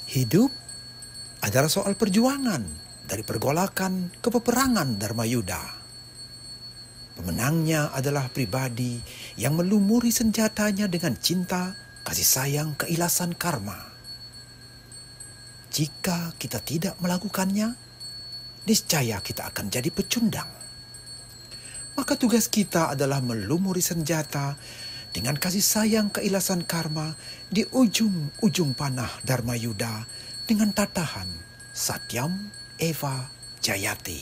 Hidup adalah soal perjuangan dari pergolakan ke peperangan Dharmayuda. Pemenangnya adalah pribadi yang melumuri senjatanya dengan cinta, kasih sayang, keikhlasan karma. Jika kita tidak melakukannya, niscaya kita akan jadi pecundang. Maka tugas kita adalah melumuri senjata dengan kasih sayang keikhlasan karma di ujung-ujung panah Dharmayuda dengan tatahan Satyam Eva Jayati.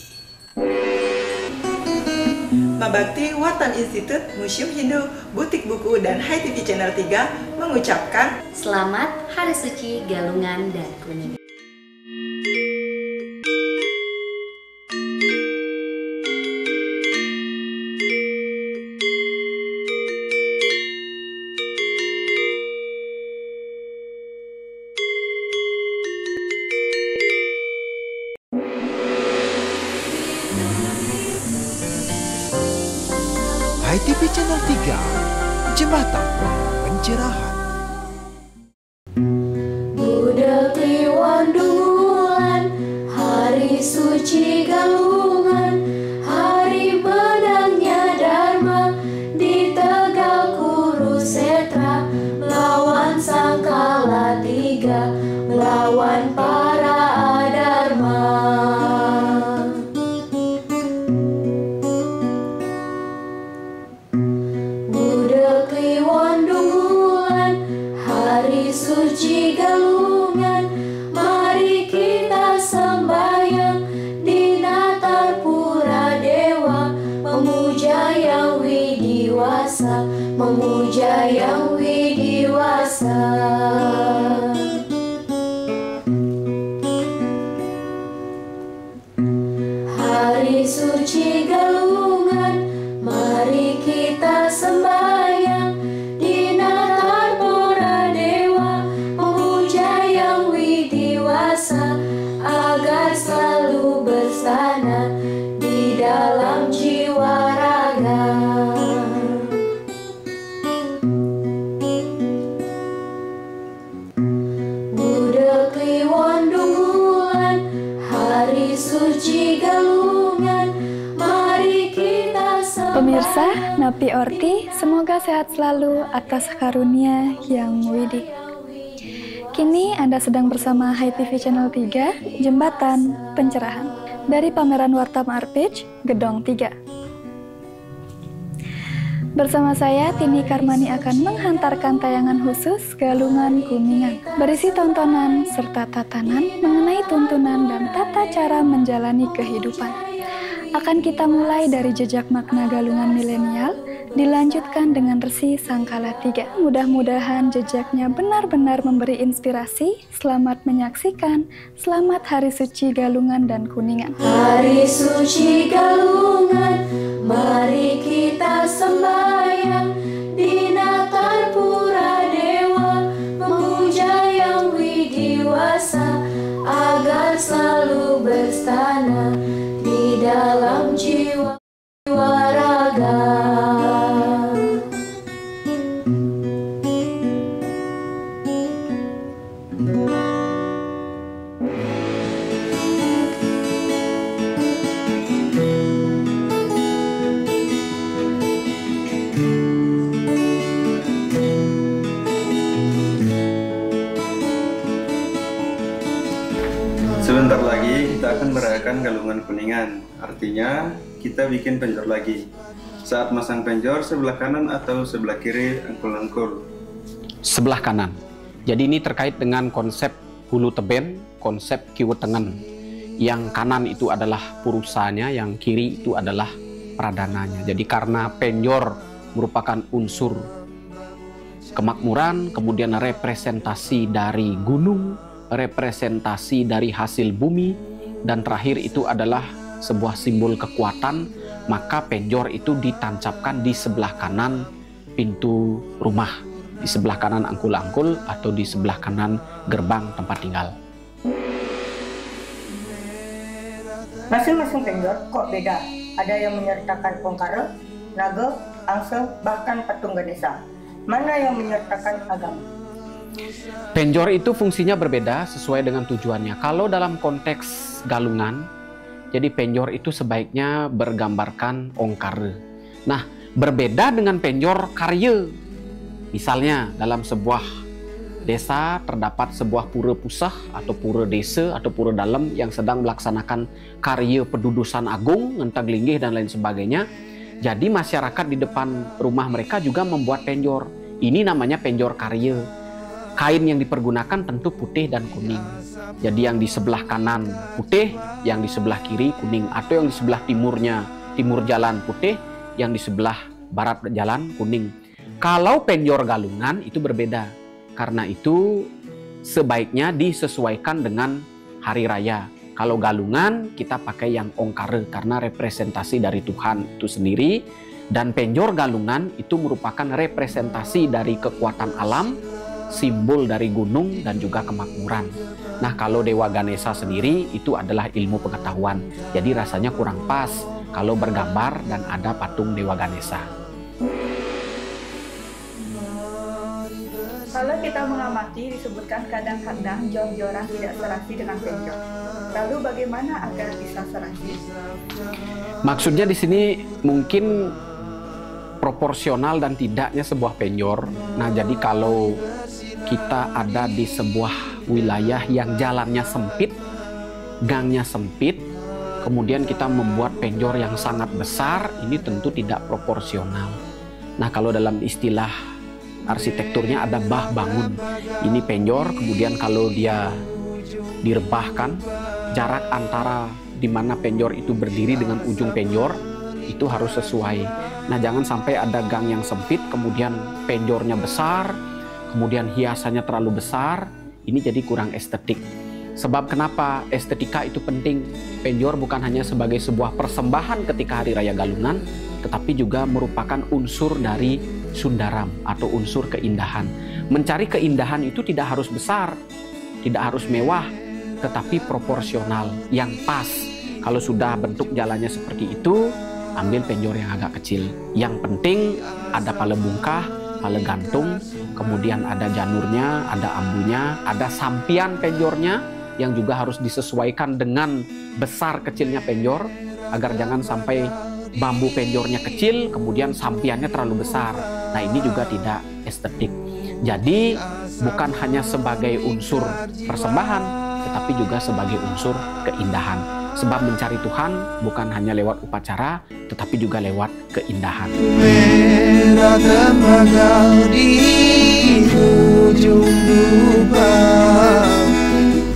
Mabakti Watan Institute, Museum Hindu, Butik Buku, dan Hai TV Channel 3 mengucapkan Selamat Hari Suci Galungan dan Kuningan. Hai TV Channel 3, Jembatan Pencerahan. Budak Kliwon Dungulan, hari suci Galungan, hari menangnya Dharma di Tegal Kurusetra, melawan Sangkala Tiga, melawan para adharma. Budak Kliwon Dungulan, hari suci Galungan, mari kita sembahyang di Natar Pura Dewa, memuja yang widiwasa, memuja yang widiwasa. Hari suci Galungan, mari kita sembahyang di Natar Pura Dewa, memuja yang widiwasa, agar selalu bersana di dalam jiwa raga. Budak Kliwon Dungulan, hari suci Galungan, mari kita Pemirsa, Napi Orti, semoga sehat selalu atas karunia yang widih. Kini Anda sedang bersama Hai TV Channel 3, Jembatan Pencerahan, dari pameran Warta Marpage, Gedong 3. Bersama saya, Tini Karmani akan menghantarkan tayangan khusus Galungan Kuningan, berisi tontonan serta tatanan mengenai tuntunan dan tata cara menjalani kehidupan. Akan kita mulai dari jejak makna galungan milenial, dilanjutkan dengan resi Sangkala Tiga. Mudah-mudahan jejaknya benar-benar memberi inspirasi. Selamat menyaksikan. Selamat Hari Suci Galungan dan Kuningan. Hari suci Galungan, mari kita sembahyang di Natar Pura Dewa, memuja yang widiwasa, agar selalu berstana di dalam jiwa raga. Sebentar lagi kita akan merayakan Galungan Kuningan. Artinya kita bikin penjor lagi. Saat masang penjor, sebelah kanan atau sebelah kiri angkul-angkul? Sebelah kanan. Jadi ini terkait dengan konsep hulu teben, konsep kiwetengen. Yang kanan itu adalah purusanya, yang kiri itu adalah pradananya. Jadi karena penjor merupakan unsur kemakmuran, kemudian representasi dari gunung, representasi dari hasil bumi, dan terakhir itu adalah sebuah simbol kekuatan, maka penjor itu ditancapkan di sebelah kanan pintu rumah, di sebelah kanan angkul-angkul atau di sebelah kanan gerbang tempat tinggal. Masing-masing penjor kok beda. Ada yang menyertakan pongkara, naga, angsa, bahkan patung Ganesha. mana yang menyertakan agama? Penjor itu fungsinya berbeda sesuai dengan tujuannya. Kalau dalam konteks galungan, jadi penjor itu sebaiknya bergambarkan ongkare. Nah, berbeda dengan penjor karya. Misalnya dalam sebuah desa terdapat sebuah pura pusah atau pura desa atau pura dalam yang sedang melaksanakan karya pedudusan agung, ngentag linggih dan lain sebagainya. Jadi masyarakat di depan rumah mereka juga membuat penjor. Ini namanya penjor karya. Kain yang dipergunakan tentu putih dan kuning. Jadi yang di sebelah kanan putih, yang di sebelah kiri kuning. Atau yang di sebelah timur jalan putih, yang di sebelah barat jalan kuning. Kalau penjor galungan itu berbeda. Karena itu sebaiknya disesuaikan dengan hari raya. Kalau galungan kita pakai yang ongkare karena representasi dari Tuhan itu sendiri. Dan penjor galungan itu merupakan representasi dari kekuatan alam, simbol dari gunung dan juga kemakmuran. Nah, kalau Dewa Ganesha sendiri itu adalah ilmu pengetahuan. Jadi rasanya kurang pas kalau bergambar dan ada patung Dewa Ganesha. Kalau kita mengamati disebutkan kadang-kadang jor-joran tidak serasi dengan penjor. Lalu bagaimana agar bisa serasi? Maksudnya di sini mungkin proporsional dan tidaknya sebuah penjor. Nah, jadi kalau kita ada di sebuah wilayah yang jalannya sempit, gangnya sempit, kemudian kita membuat penjor yang sangat besar, ini tentu tidak proporsional. Nah, kalau dalam istilah arsitekturnya ada bah bangun. Ini penjor, kemudian kalau dia direbahkan, jarak antara di mana penjor itu berdiri dengan ujung penjor itu harus sesuai. Nah, jangan sampai ada gang yang sempit, kemudian penjornya besar, kemudian hiasannya terlalu besar, ini jadi kurang estetik. Sebab kenapa estetika itu penting? Penjor bukan hanya sebagai sebuah persembahan ketika Hari Raya Galungan, tetapi juga merupakan unsur dari Sundaram atau unsur keindahan. Mencari keindahan itu tidak harus besar, tidak harus mewah, tetapi proporsional, yang pas. Kalau sudah bentuk jalannya seperti itu, ambil penjor yang agak kecil. Yang penting ada pala bungkah, pala gantung, kemudian ada janurnya, ada ambunya, ada sampian penjornya yang juga harus disesuaikan dengan besar kecilnya penjor, agar jangan sampai bambu penjornya kecil, kemudian sampiannya terlalu besar. Nah, ini juga tidak estetik. Jadi bukan hanya sebagai unsur persembahan, tetapi juga sebagai unsur keindahan. Sebab mencari Tuhan bukan hanya lewat upacara, tetapi juga lewat keindahan. Merah tembaga di ujung lubang,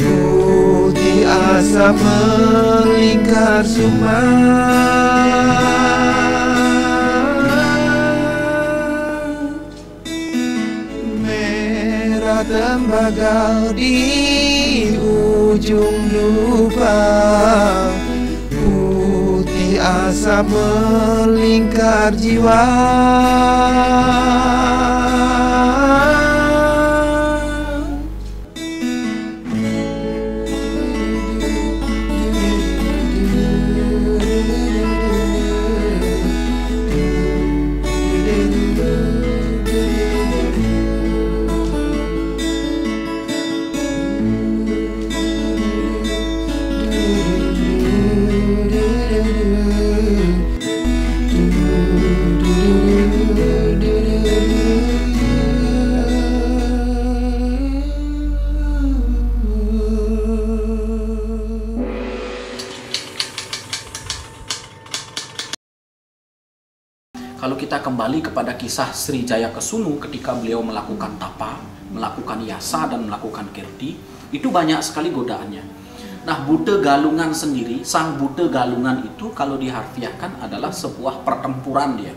putih asap melingkar sumar. Merah tembaga di ujung lubang, putih asap melingkar jiwa. Kalau kita kembali kepada kisah Sri Jaya Kesunu ketika beliau melakukan tapa, melakukan yasa dan melakukan kirti, itu banyak sekali godaannya. Nah, Buddha Galungan sendiri, sang Buddha Galungan itu kalau diharfiahkan adalah sebuah pertempuran dia.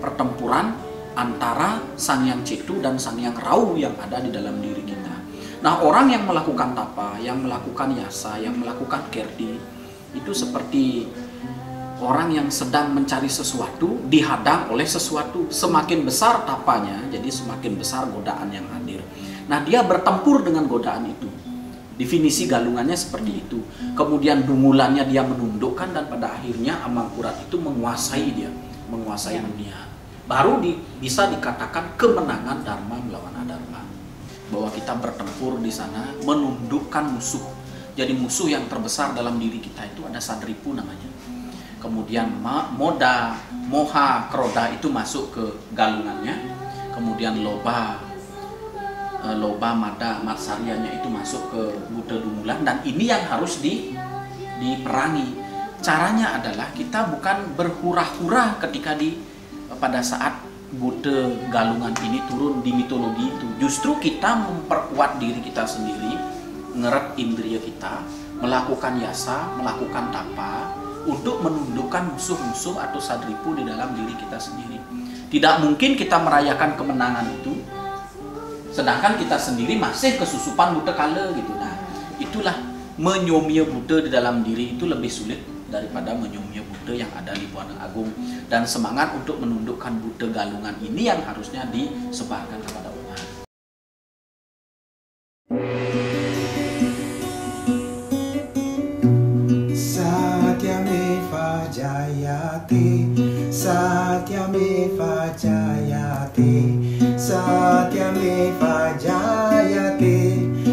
Pertempuran antara Sang Yang Cetu dan Sang Yang Rau yang ada di dalam diri kita. Nah, orang yang melakukan tapa, yang melakukan yasa, yang melakukan kirti, itu seperti orang yang sedang mencari sesuatu, dihadang oleh sesuatu. Semakin besar tapanya, jadi semakin besar godaan yang hadir. Nah, dia bertempur dengan godaan itu. Definisi galungannya seperti itu. Kemudian dungulannya dia menundukkan, dan pada akhirnya Amangkurat itu menguasai dia, menguasai dunia. baru bisa dikatakan kemenangan Dharma melawan adharma. Bahwa kita bertempur di sana menundukkan musuh. Jadi musuh yang terbesar dalam diri kita itu ada Sadripu namanya. Kemudian Moda, Moha, Kroda itu masuk ke galungannya. Kemudian Loba, Mada, Matsaryanya itu masuk ke Buta Dumulan. Dan ini yang harus diperangi. Caranya adalah kita bukan berhura-hura ketika pada saat Buta Galungan ini turun di mitologi itu. Justru kita memperkuat diri kita sendiri, ngeret indria kita, melakukan yasa, melakukan tapa untuk menundukkan musuh-musuh atau Sadripu di dalam diri kita sendiri. Tidak mungkin kita merayakan kemenangan itu sedangkan kita sendiri masih kesusupan Buta Kala gitu. Nah, itulah menyomya Buta di dalam diri itu lebih sulit daripada menyomya Buta yang ada di Buana Agung. Dan semangat untuk menundukkan Buta Galungan ini yang harusnya disebarkan kepada umat. Satyameva Jayate, Satyameva Jayate, Satyameva Jayate,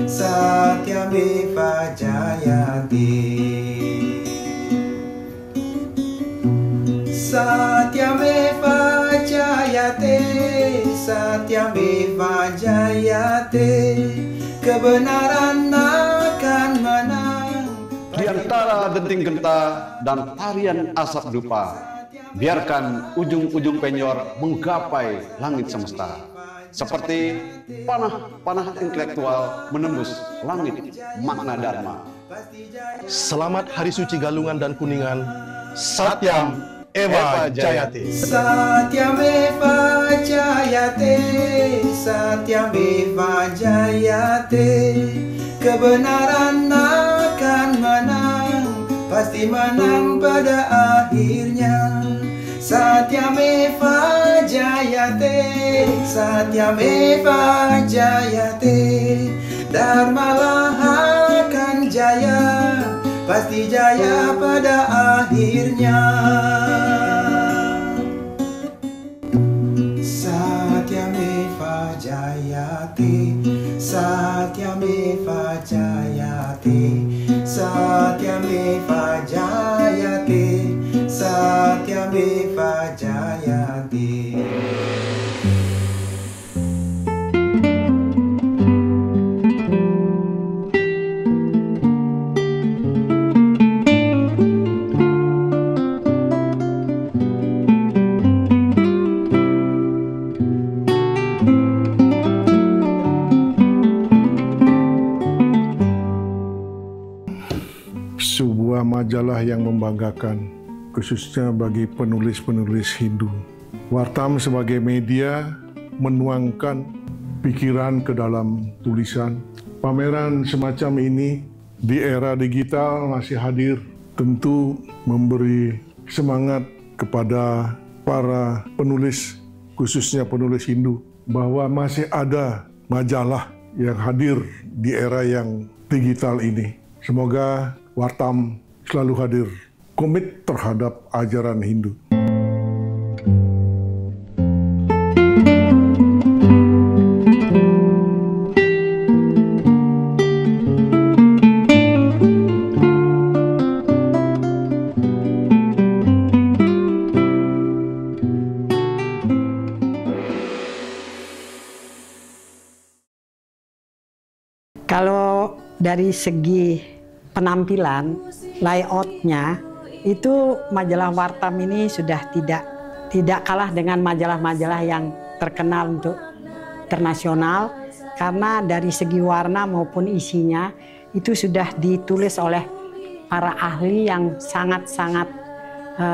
Satyameva Jayate. Satyameva Jayate, Satyameva Jayate, kebenaran akan menang. Di antara denting genta dan tarian asap dupa, biarkan ujung-ujung penyor menggapai langit semesta. Seperti panah-panah intelektual menembus langit makna dharma. Selamat Hari Suci Galungan dan Kuningan. Satyam Eva Jayate. Satyameva Jayate, Satyameva Jayate, kebenaran akan menang, pasti menang pada akhirnya. Satyameva Jayate, Satyameva Jayate, Dharmalah akan jaya, pasti jaya pada akhirnya. Satyameva Jayate, Satyameva Jayate, Satyameva Jayate, Satyameva Jayate. Sebuah majalah yang membanggakan, khususnya bagi penulis-penulis Hindu. Wartam sebagai media menuangkan pikiran ke dalam tulisan. Pameran semacam ini di era digital masih hadir, tentu memberi semangat kepada para penulis, khususnya penulis Hindu, bahwa masih ada majalah yang hadir di era yang digital ini. Semoga Wartam selalu hadir, komit terhadap ajaran Hindu. Kalau dari segi penampilan, layoutnya, itu majalah Wartam ini sudah tidak kalah dengan majalah-majalah yang terkenal untuk internasional, karena dari segi warna maupun isinya itu sudah ditulis oleh para ahli yang sangat-sangat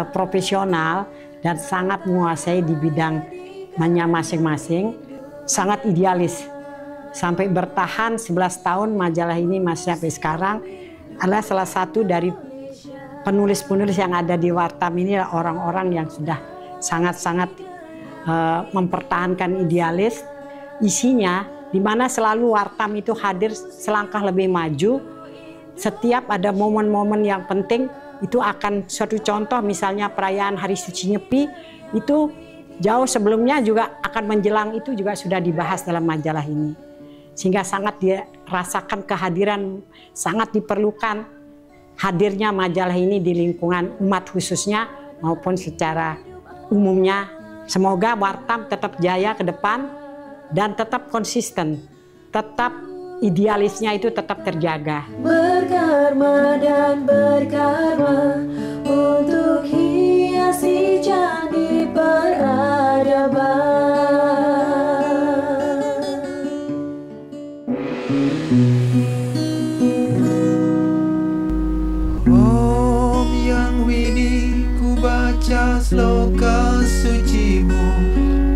profesional dan sangat menguasai di bidangnya masing-masing, sangat idealis. Sampai bertahan 11 tahun majalah ini masih sampai sekarang. Adalah salah satu dari penulis-penulis yang ada di Wartam ini orang-orang yang sudah sangat-sangat mempertahankan idealis. Isinya di mana selalu Wartam itu hadir selangkah lebih maju. Setiap ada momen-momen yang penting itu akan suatu contoh, misalnya perayaan Hari Suci Nyepi itu jauh sebelumnya juga akan menjelang itu juga sudah dibahas dalam majalah ini. Sehingga sangat dirasakan kehadiran, sangat diperlukan hadirnya majalah ini di lingkungan umat khususnya maupun secara umumnya. Semoga Wartam tetap jaya ke depan dan tetap konsisten, tetap idealisnya itu tetap terjaga. Berkarma dan berkarma untuk hiasi candi peradaban. Om Yang Widi ku baca sloka sucimu,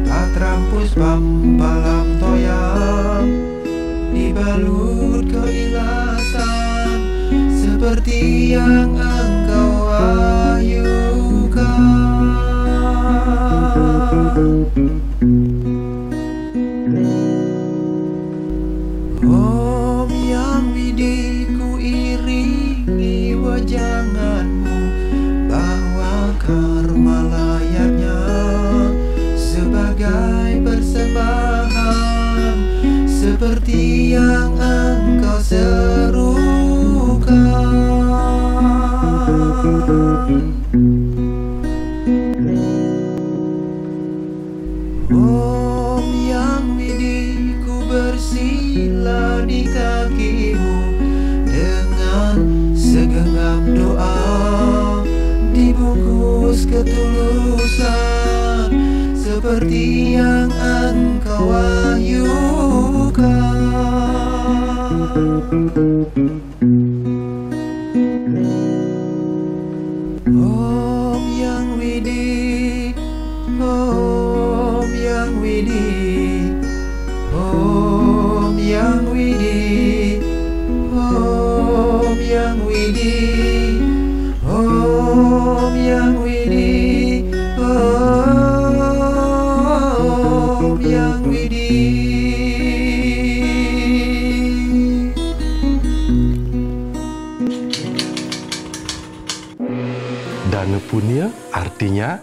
Patram puspam palam toyam, dibalut keikhlasan seperti yang engkau wahyukan. Om Yang Widi ku iringi wajanganmu, bahwa karma layaknya sebagai persembahan seperti yang engkau serukan. Om Yang Widi ku bersila di kakimu dengan segenggam doa, dibungkus ketulusan seperti yang engkau wahyukan. Om Yang Widi, Om Yang Widi, Om Yang Widi, Om Yang Widi, Om Yang Widi, Om Yang Widi. Dana punya artinya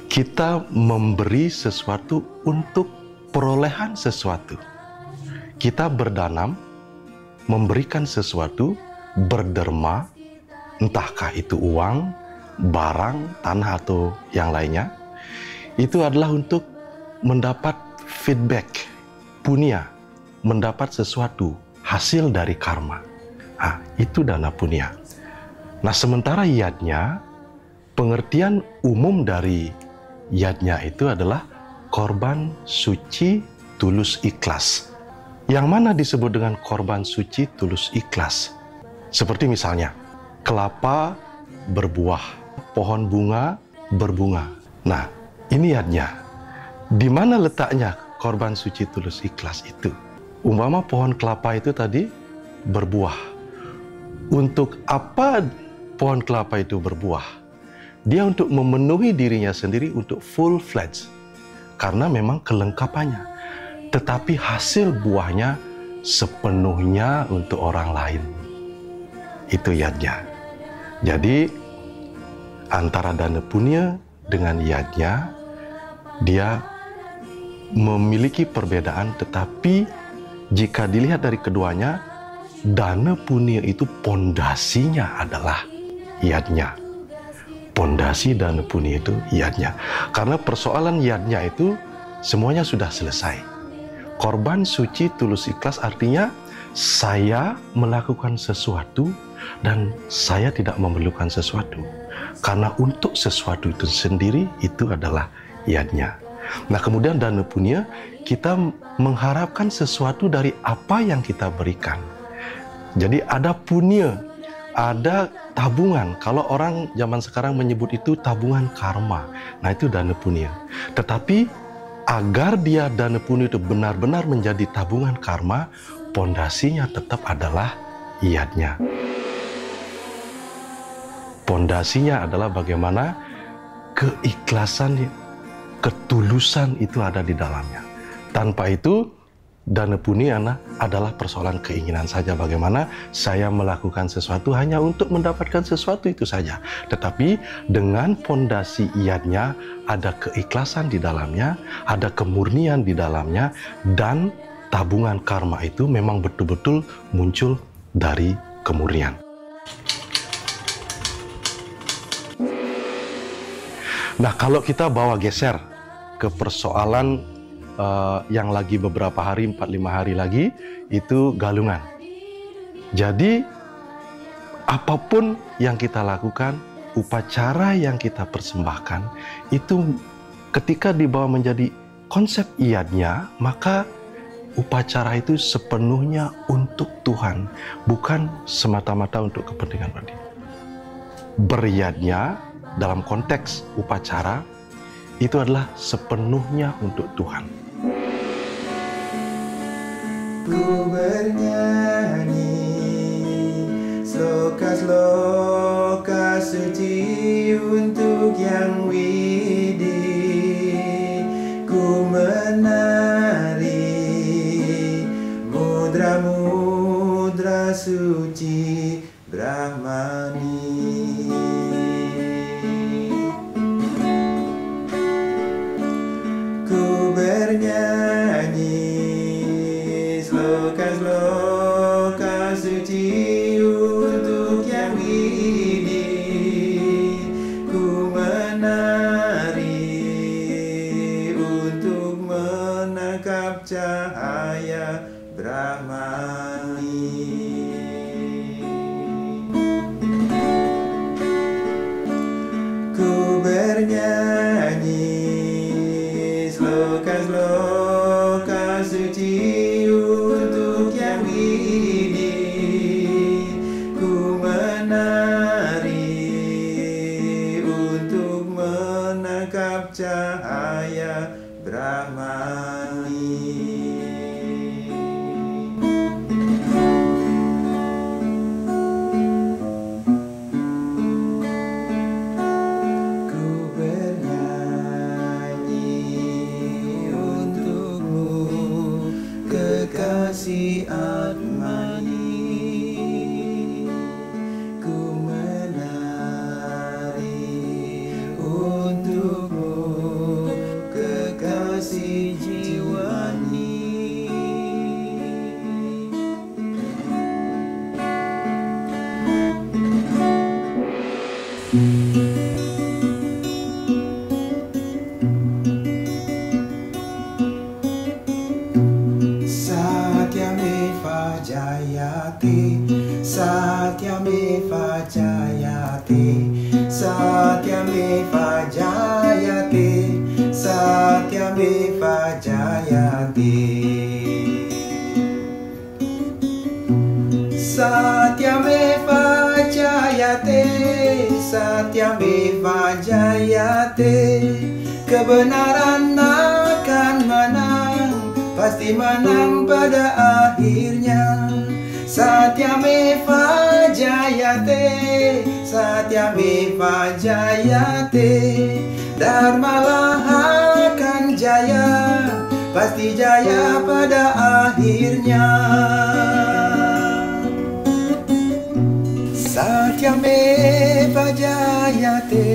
kita memberi sesuatu untuk perolehan sesuatu. Kita berdanam, memberikan sesuatu, berderma, entahkah itu uang, barang, tanah atau yang lainnya. Itu adalah untuk mendapat feedback, punya, mendapat sesuatu, hasil dari karma. Nah, itu dana punya. Nah, sementara yadnya, pengertian umum dari yadnya itu adalah korban suci tulus ikhlas. Yang mana disebut dengan korban suci tulus ikhlas? Seperti misalnya, kelapa berbuah, pohon bunga berbunga. Nah, ini yadnya. Di mana letaknya korban suci tulus ikhlas itu? Umpama pohon kelapa itu tadi berbuah. Untuk apa pohon kelapa itu berbuah? Dia untuk memenuhi dirinya sendiri untuk full-fledged. Karena memang kelengkapannya. Tetapi hasil buahnya sepenuhnya untuk orang lain. Itu yadnya. Jadi, antara dana punya dengan yadnya, dia memiliki perbedaan, tetapi jika dilihat dari keduanya, dana punya itu pondasinya adalah yadnya. Pondasi dana punya itu yadnya. Karena persoalan yadnya itu semuanya sudah selesai. Korban suci tulus ikhlas artinya saya melakukan sesuatu dan saya tidak memerlukan sesuatu. Karena untuk sesuatu itu sendiri itu adalah yadnya. Nah, kemudian dana punya, kita mengharapkan sesuatu dari apa yang kita berikan. Jadi ada punya, ada tabungan. Kalau orang zaman sekarang menyebut itu tabungan karma. Nah, itu dana punya. Tetapi agar dia dana punya itu benar-benar menjadi tabungan karma, pondasinya tetap adalah yadnya. Pondasinya adalah bagaimana keikhlasan, ketulusan itu ada di dalamnya. Tanpa itu, Dana puniana adalah persoalan keinginan saja, bagaimana saya melakukan sesuatu hanya untuk mendapatkan sesuatu itu saja. Tetapi dengan fondasi iadnya ada keikhlasan di dalamnya, ada kemurnian di dalamnya, dan tabungan karma itu memang betul-betul muncul dari kemurnian. Nah, kalau kita bawa geser ke persoalan yang lagi beberapa hari, 4-5 hari lagi, itu galungan. Jadi, apapun yang kita lakukan, upacara yang kita persembahkan, itu ketika dibawa menjadi konsep iadnya, maka upacara itu sepenuhnya untuk Tuhan, bukan semata-mata untuk kepentingan pribadi. Beriadnya dalam konteks upacara itu adalah sepenuhnya untuk Tuhan. Ku bernyanyi sloka-sloka suci untuk yang widi. Ku menari mudra-mudra suci Brahmani. Ku bernyanyi sloka-sloka suci untuk yang widi. Ku menari untuk menangkap cahaya Brahmani. Ku bernyanyi sloka-sloka suci untuk yang widi. Ku menari untuk menangkap cahaya Brahmani. Ku bernyanyi untukmu, kekasih Atmani. Ku menari untukmu, kekasih jiwani. Satyameva Jayate, Satyameva Jayate, Satyameva Jayate, Satyameva Jayate. Satyameva Jayate, Satyameva Jayate. Kebenaran akan menang, pasti menang pada akhirnya. Satyameva Jayate, Satyameva Jayate. Dharmalah akan jaya, pasti jaya pada akhirnya. Satyameva Jayate,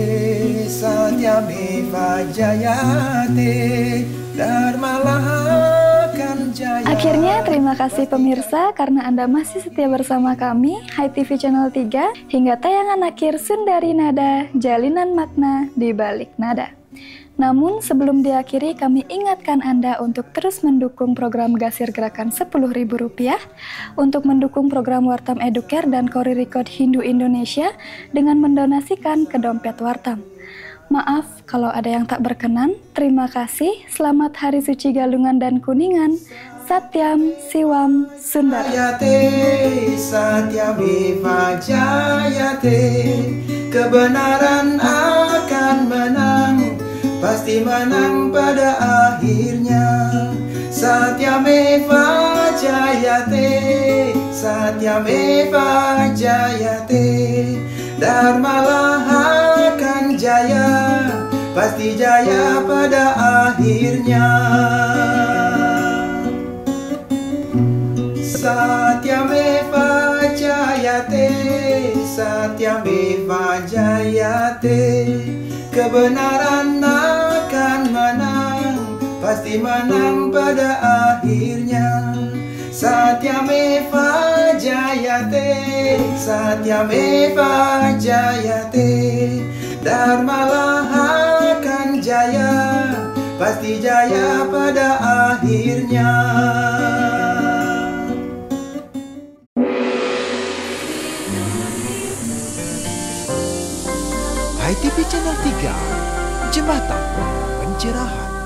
Satyameva Jayate. Dharmalah akan jaya. Akhirnya terima kasih pemirsa karena Anda masih setia bersama kami Hai TV Channel 3 hingga tayangan akhir Sundari Nada, Jalinan Makna di Balik Nada. Namun sebelum diakhiri kami ingatkan Anda untuk terus mendukung program Gasir Gerakan Rp10.000 untuk mendukung program Wartam Educare dan Kori Record Hindu Indonesia dengan mendonasikan ke dompet Wartam. Maaf kalau ada yang tak berkenan. Terima kasih. Selamat Hari Suci Galungan dan Kuningan. Satyam Siwam Sundara. Satyameva Jayate. Kebenaran akan menang, pasti menang pada akhirnya. Satyameva Jayate, Satyameva Jayate. Dharmalah akan jaya, pasti jaya pada akhirnya. kebenaran akan menang, pasti menang pada akhirnya. Satyameva Jayate, Satyameva Jayate, Dharmalah akan jaya, pasti jaya pada akhirnya. HiTV Channel 3, Jembatan Pencerahan.